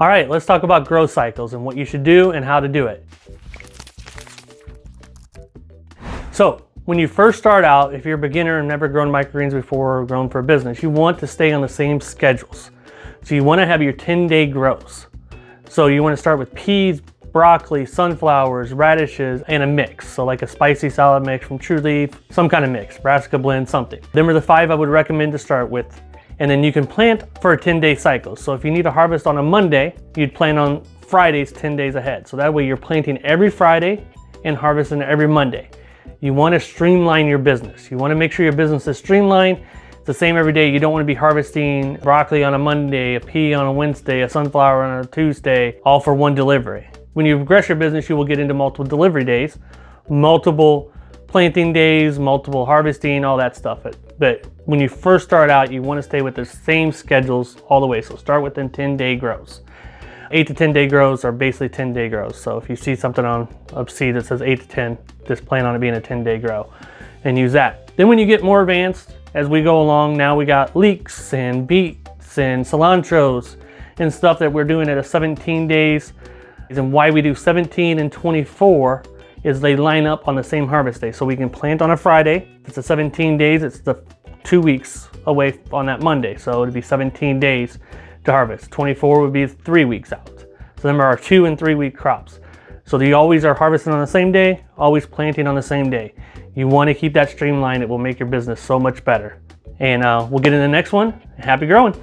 All right, let's talk about grow cycles and what you should do and how to do it. So when you first start out, if you're a beginner and never grown microgreens before or grown for a business, you want to stay on the same schedules. So you want to have your 10-day grows. So you want to start with peas, broccoli, sunflowers, radishes, and a mix. So like a spicy salad mix from True Leaf, some kind of mix, brassica blend, something. Them are the 5 I would recommend to start with. And then you can plant for a 10-day cycle. So if you need to harvest on a Monday, you'd plant on Fridays 10 days ahead. So that way you're planting every Friday and harvesting every Monday. You want to streamline your business. You want to make sure your business is streamlined. It's the same every day. You don't want to be harvesting broccoli on a Monday, a pea on a Wednesday, a sunflower on a Tuesday, all for one delivery. When you progress your business, you will get into multiple delivery days, multiple planting days, multiple harvesting, all that stuff. But when you first start out, you want to stay with the same schedules all the way. So start with them 10-day grows. 8 to 10 day grows are basically 10-day grows. So if you see something on a seed that says 8 to 10, just plan on it being a 10-day grow and use that. Then when you get more advanced, as we go along, now we got leeks and beets and cilantros and stuff that we're doing at a 17 days. And why we do 17 and 24 is they line up on the same harvest day. So we can plant on a Friday. It's a 17 days. It's the 2 weeks away on that Monday. So it'd be 17 days to harvest. 24 would be 3 weeks out. So them are our 2 and 3 week crops. So you always are harvesting on the same day, always planting on the same day. You want to keep that streamlined. It will make your business so much better. And we'll get in the next one. Happy growing.